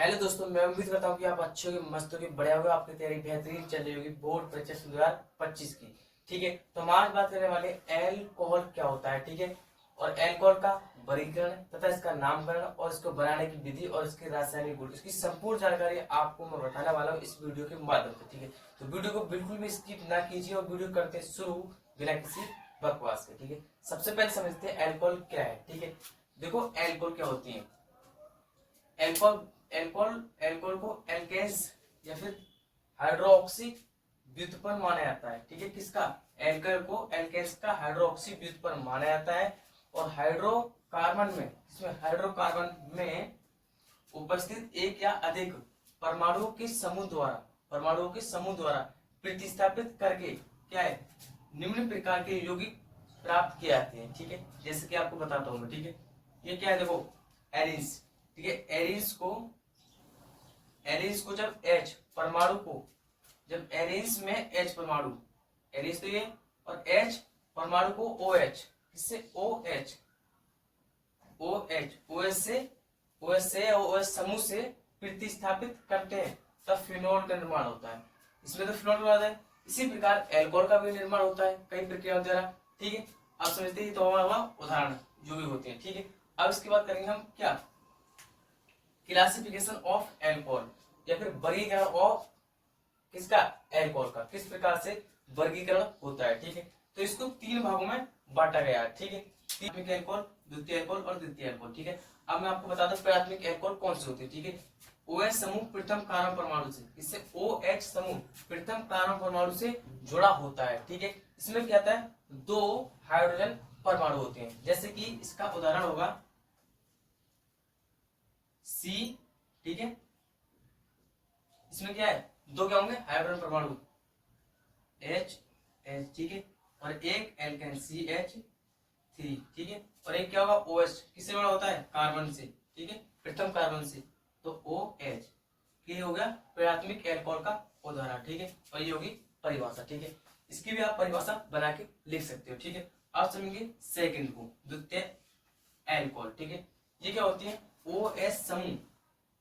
Hello दोस्तों, मैं उम्मीद करता हूँ कि आप अच्छे होंगे, मस्त होंगे, बढ़िया होगा। आपकी तैयारी बेहतरीन चल रही होगी बोर्ड परीक्षा 2025 की। ठीक है, तो हम आज बात करने वाले एल्कोहल क्या होता है। ठीक है, और एल्कोहल का वर्गीकरण तथा इसका नामकरण और इसको बनाने की विधि और इसके रासायनिक गुण, इसकी संपूर्ण जानकारी आपको मैं बताने वाला हूँ इस वीडियो के माध्यम से। ठीक है, तो वीडियो को बिल्कुल भी स्किप ना कीजिए और वीडियो करते शुरू बिना किसी बकवास के। ठीक है, सबसे पहले समझते हैं एल्कोहल क्या है। ठीक है, देखो एल्कोहल क्या होती है। एल्कोहल एल्कोहल एल्कोहल को एल्केन्स या फिर हाइड्रोक्सी व्युत्पन्न माना जाता है। ठीक है, किसका? एल्कोहल को एल्केन्स का हाइड्रोक्सी व्युत्पन्न माना जाता है। और हाइड्रोकार्बन में उपस्थित एक या अधिक परमाणुओं के समूह द्वारा प्रतिस्थापित करके क्या है, निम्न प्रकार के यौगिक प्राप्त किए जाते हैं। ठीक है, जैसे कि आपको बताता हूँ मैं। ठीक है, ये क्या है, देखो एरिन्स। ठीक है, एरिन्स को जब H परमाणु को, जब एरिन्स में H परमाणु, एरिन्स तो ये, और H परमाणु को OH, किससे? OH से OH समूह से प्रतिस्थापित करते हैं तब फिनोल का निर्माण होता है। इसमें तो फिनोल का है। इसी प्रकार एल्कोहल का भी निर्माण होता है कई प्रक्रियाओं द्वारा। ठीक है, आप समझते हैं। तो हमारा उदाहरण जो भी होते हैं। ठीक है, अब इसकी बात करेंगे हम क्या, क्लासिफिकेशन ऑफ एल्कोहल या फिर वर्गीकरण ऑफ किसका, एल्कोहल का, किस प्रकार से वर्गीकरण होता है। ठीक है, तो इसको तीन भागों में बांटा गया है। ठीक है, प्राथमिक एल्कोहल, द्वितीय एल्कोहल और तृतीय एल्कोहल। ठीक है, अब मैं आपको बता दूं प्राथमिक एल्कोहल कौन से होते हैं। ठीक है, OH समूह प्रथम कार्बन परमाणु से, इससे OH समूह प्रथम कार्बन परमाणु से जुड़ा होता है। ठीक है, इसमें क्या आता है, दो हाइड्रोजन परमाणु होते हैं। जैसे कि इसका उदाहरण होगा C। ठीक है, इसमें क्या है, दो क्या होंगे, हाइड्रोजन परमाणु H। ठीक है, और एक एल्केन CH3। ठीक है, और एक क्या होगा OH, किससे बड़ा होता है, कार्बन से। ठीक है, प्रथम कार्बन से, तो OH। ये हो गया प्राथमिक एल्कोहल का उदाहरण। ठीक है, और ये होगी परिभाषा। ठीक है, इसकी भी आप परिभाषा बना के लिख सकते हो। ठीक है, आप समझेंगे सेकंड को, द्वितीय एल्कोहल। ठीक है, ये क्या होती है, OH समूह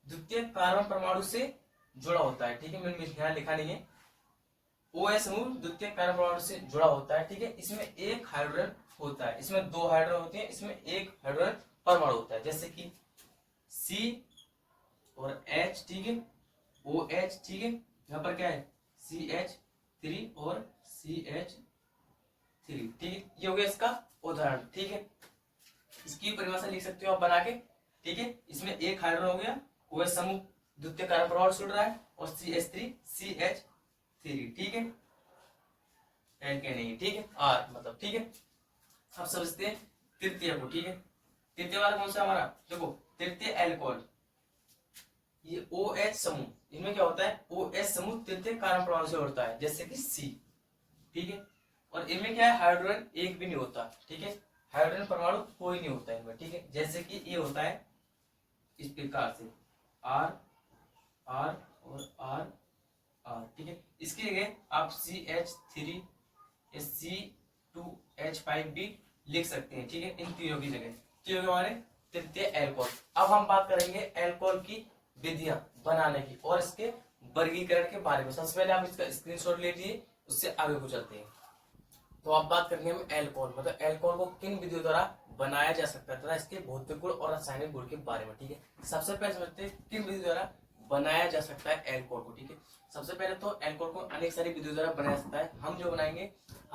द्वितीय कार्बन परमाणु से जुड़ा होता है। ठीक है, मैंने यहाँ लिखा नहीं है। OH समूह द्वितीय कार्बन परमाणु से जुड़ा होता है। ठीक है, इसमें एक हाइड्रोजन होता है, इसमें दो हाइड्रोजन होते हैं, इसमें एक हाइड्रोजन परमाणु होता है। जैसे कि C और H। ठीक है, OH। ठीक है, यहाँ पर क्या है, CH3 और CH3। ठीक है, ये हो गया इसका उदाहरण। ठीक है, इसकी परिभाषा लिख सकते हो आप बना के। ठीक है, इसमें एक हाइड्रोजन हो गया, OH समूह द्वितीय कार्बन परमाणु से जुड़ रहा है, और CH3 CH3। ठीक है, नहीं, ठीक है, R मतलब। ठीक है, अब समझते हैं तृतीय को। ठीक है, तृतीय वाला कौन सा हमारा, देखो तृतीय एल्कोहल, ये OH समूह, इनमें क्या होता है, OH समूह तृतीय कार्बन परमाणु से जुड़ता है, जैसे कि C। ठीक है, और इनमें क्या है, हाइड्रोजन एक भी नहीं होता। ठीक है, हाइड्रोजन परमाणु कोई नहीं होता इनमें। ठीक है, जैसे कि ये होता है इस प्रकार से R R और R R। ठीक है, इसके लिए आप CH3 C2H5 भी लिख सकते हैं। ठीक है, इन तीनों की जगह। तो हमारे तृतीय एल्कोहल। अब हम बात करेंगे एल्कोहल की विधियां बनाने की और इसके वर्गीकरण के बारे में। सबसे पहले आप इसका स्क्रीनशॉट ले लीजिए, उससे आगे को चलते हैं। तो अब बात करेंगे हम एल्कोहल, मतलब एल्कोहल को किन विधियों द्वारा बनाया जा सकता है तथा इसके भौतिक गुण और रासायनिक गुण के बारे में। ठीक है, सबसे पहले समझते हैं किन विधि द्वारा बनाया जा सकता है एल्कोहल को। ठीक है, सबसे पहले तो एल्कोहल को अनेक सारी विधियों द्वारा बनाया जा सकता है। हम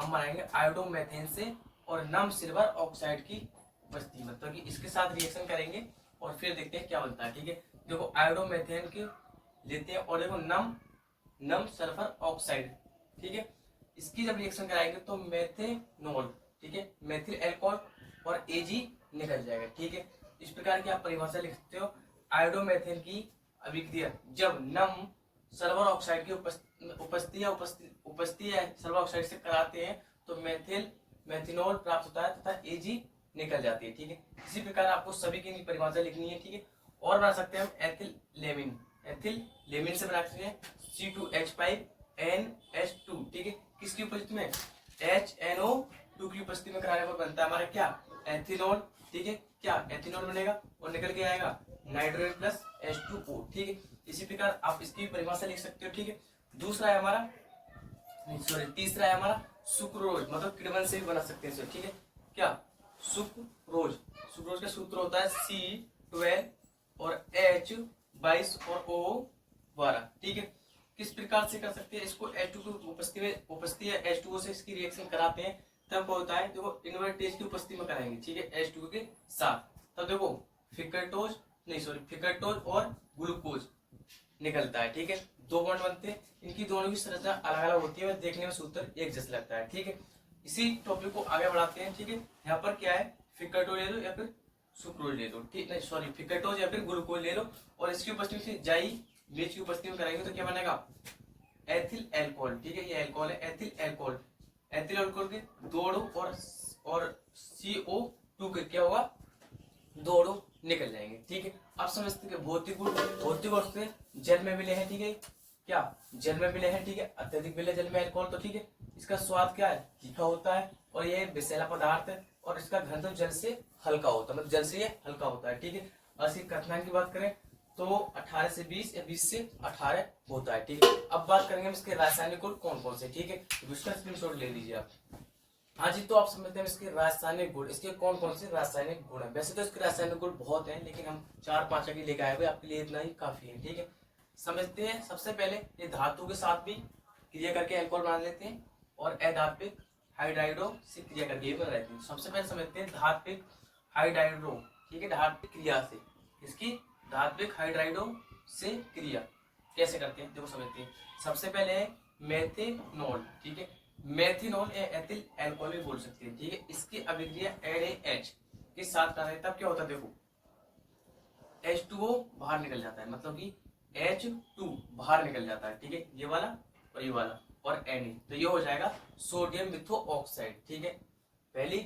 बनाएंगे आयोडोमेथेन से और नम सिल्वर ऑक्साइड की उपस्थिति, मतलब कि इसके साथ रिएक्शन करेंगे और फिर देखते हैं क्या बनता है। ठीक है, देखो आयोडोमेथेन के लेते हैं और देखो नम सल्फर ऑक्साइड। ठीक है, इसकी जब रिएक्शन कराएंगे तो मेथेनॉल, ठीक है, मेथिल अल्कोहल और Ag निकल जाएगा। ठीक है, इस प्रकार की आप परिभाषा लिख सकते हो। आयोडोमेथेन की अभिक्रिया जब नम सल्फर ऑक्साइड की उपस्थिति या सल्फर ऑक्साइड से कराते हैं तो मेथिनॉल प्राप्त होता है तथा Ag निकल जाती है। ठीक है, इसी प्रकार आपको सभी की परिभाषा लिखनी है। ठीक है, और बना सकते हैं हम एथिल लेमिन से बना सकते हैं C2H5NH2। ठीक है, किसकी उपस्थिति में, HNO टू की उपस्थिति में कराने पर बनता है हमारा क्या, एथिनॉल। ठीक है, क्या एथिनॉल बनेगा और निकल के आएगा नाइट्रोजन प्लस H2O। ठीक है, इसी प्रकार आप इसकी परिभाषा लिख सकते हो। ठीक है, दूसरा है हमारा, सॉरी तीसरा है हमारा सुक्रोज, मतलब किण्वन से भी बना सकते हैं इसे। ठीक है, क्या सुक्रोज, सुक्रोज का सूत्र होता है C12 और H22 और O12। ठीक है, किस प्रकार से कर सकते हैं इसको, H2 की उपस्थिति है H2O से इसकी रिएक्शन कराते हैं तब होता है, देखो इन्वर्टेज की उपस्थिति में कराएंगे। ठीक है, H2O के साथ, तब देखो फिकरटोज नहीं सॉरी फिकरटोज और ग्लूकोज निकलता है। ठीक है, 2 बॉन्ड बनते हैं, इनकी दोनों की संरचना अलग अलग होती है, देखने में सूत्र एक जैसा लगता है। ठीक है, इसी टॉपिक को आगे बढ़ाते हैं। ठीक है, यहाँ पर क्या है, फिकरटोज ले लो या फिर सुक्रोज ले लो, ठीक नहीं सॉरी फिकरटोज या फिर ग्लूकोज ले लो, और इसकी उपस्थिति से जाई बीच की उपस्थिति में कराएंगे तो क्या बनेगा, एथिल एल्कोहल। ठीक है, ये एल्कोहल है एथिल एल्कोहल। एथिल एल्कोहल के दो अणु और CO2 के क्या होगा, 2 अणु निकल जाएंगे। ठीक है, अब समझते हैं भौतिक गुण, भौतिक गुण से जल में मिले हैं। ठीक है, क्या जल में मिले हैं। ठीक है, अत्यधिक मिले जल में एल्कोहल, तो ठीक है इसका स्वाद क्या है, तीखा होता है और ये विषैला पदार्थ है, और इसका घनत्व जल से हल्का होता है, मतलब जल से ये हल्का होता है। ठीक है, और इसकी कथनांक की बात करें तो 18 से 20 या 20 से 18 होता है। ठीक है, अब बात करेंगे हम इसके रासायनिक गुण कौन कौन से। ठीक है, इसका स्क्रीनशॉट ले लीजिए आप। हाँ जी, तो आप समझते हैं इसके रासायनिक गुण, इसके कौन कौन से रासायनिक गुण है। वैसे तो इसके रासायनिक गुण बहुत हैं, लेकिन हम 4-5 आगे लेके आए हुए, आपके लिए इतना ही काफी है। ठीक है, समझते हैं सबसे पहले ये धातु के साथ भी क्रिया करके अल्कोहल बना लेते हैं, और अधात्विक हाइड्राइडो से क्रिया करके ये बना लेते हैं। सबसे पहले समझते हैं धात्विक हाइड्राइडो। ठीक है, धात्विक क्रिया से, इसकी धात्विक हाइड्राइडो से क्रिया कैसे करते हैं देखो समझते हैं। सबसे पहले है मेथिनॉल। ठीक है, मेथिनॉल या एथिल एल्कोहल भी बोल सकते हैं। ठीक है, इसकी अभिक्रिया NaH के साथ करते हैं तब क्या होता है, देखो H2O बाहर निकल जाता है, मतलब कि H2 बाहर निकल जाता है। ठीक है, ये वाला और ये वाला और Na, तो ये हो जाएगा सोडियम मिथो ऑक्साइड। ठीक है, पहली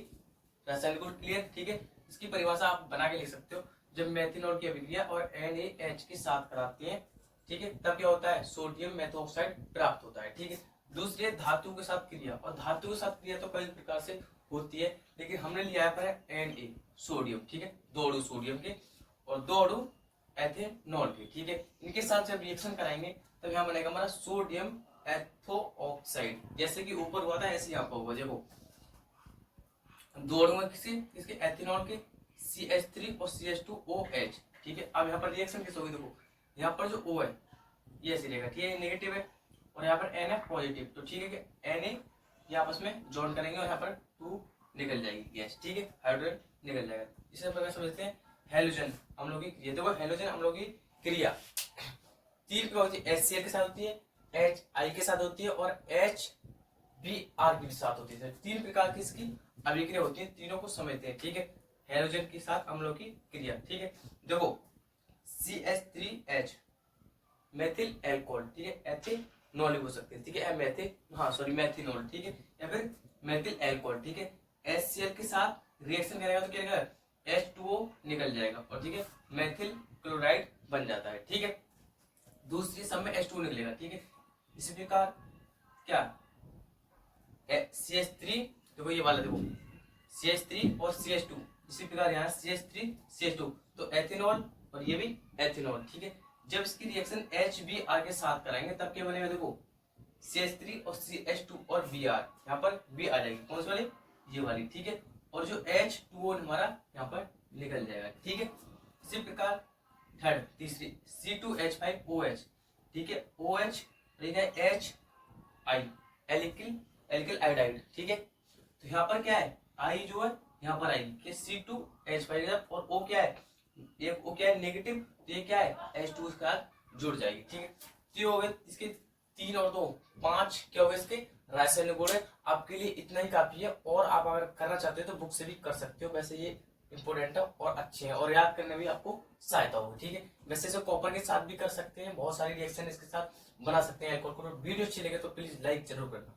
रासायनिक गुण क्लियर। ठीक है, इसकी परिभाषा आप बना के लिख सकते हो, जब मेथिनॉल की अभिक्रिया और NaH के साथ कराते हैं, ठीक है, तब क्या होता है, सोडियम मेथोक्साइड प्राप्त होता है। ठीक है, दूसरी धातु के साथ क्रिया, और धातु के साथ क्रिया तो कई प्रकार से होती है, लेकिन हमने लिया है Na सोडियम। ठीक है, 2 अणु सोडियम के और 2 अणु एथेनॉल के। ठीक है, इनके साथ जब रिएक्शन कराएंगे तब यहाँ बनेगा हमारा सोडियम एथो ऑक्साइड, जैसे कि ऊपर हुआ था ऐसे यहाँ पर होगा। देखो 2 अणु है किसके एथेनॉल के, CH3 और CH2OH। ठीक है, अब यहाँ पर रिएक्शन किस होगी, देखो यहाँ पर जो O है ये ऐसे रहेगा। ठीक है, नेगेटिव है और यहाँ पर Na पॉजिटिव, तो ठीक है कि Na ये आपस में जॉइन करेंगे और यहाँ पर 2 निकल जाएगी गैस। ठीक है, हाइड्रोजन निकल जाएगा। इसे प्रकार समझते हैं हेलोजन अम्लों की क्रिया। देखो हेलोजन अम्लों की क्रिया 3 प्रकार होती है, HCl के साथ होती है, HI के साथ होती है और HBr के साथ होती है। 3 प्रकार की इसकी अभिक्रिया होती है, तीनों को समझते हैं। ठीक है, हेलोजन के साथ अम्लों की क्रिया। ठीक है, देखो CH3H मेथिल एल्कोहल। ठीक है, एथेनॉल हो सकते हैं। ठीक है, मेथिनॉल। ठीक है, या फिर मेथिल एल्कोहल। ठीक है, HCl के साथ रिएक्शन करेगा तो क्या रहेगा, H2O निकल जाएगा और ठीक है मेथिल क्लोराइड बन जाता है। ठीक है, दूसरी सब में H2O निकलेगा। ठीक है, इसी प्रकार क्या CH3, देखो ये वाला देखो CH3 और CH2, इसी प्रकार यहाँ CH3 CH2, तो एथेनॉल और ये भी एथेनॉल। ठीक है, जब इसकी रिएक्शन HBr के साथ कराएंगे तब क्या बनेगा, देखो CH3 और CH2 और Br, यहाँ पर B आ जाएगी, कौन सी वाली, ये वाली। ठीक है, और जो H2O हमारा यहाँ पर निकल जाएगा। ठीक है, इसी प्रकार थर्ड तीसरी C2H5OH। ठीक है, OH HI एल्किल आयोडाइड। ठीक है, तो यहाँ पर क्या है, I जो है यहाँ पर आई कि C2H5 और O क्या है, ये O क्या है नेगेटिव, तो ये क्या है H2 के साथ जुड़ जाएगी। ठीक है, तो ये हो गए इसके 3 और 2 5 क्या हो गए इसके रासायनिक गुण है। आपके लिए इतना ही काफी है, और आप अगर करना चाहते हो तो बुक से भी कर सकते हो। वैसे ये इंपोर्टेंट है और अच्छे हैं और याद करने में आपको सहायता होगी। ठीक है, वैसे इसे कॉपर के साथ भी कर सकते हैं, बहुत सारी रिएक्शन इसके साथ बना सकते हैं अल्कोहल को। वीडियो अच्छी लगे तो प्लीज लाइक जरूर करना।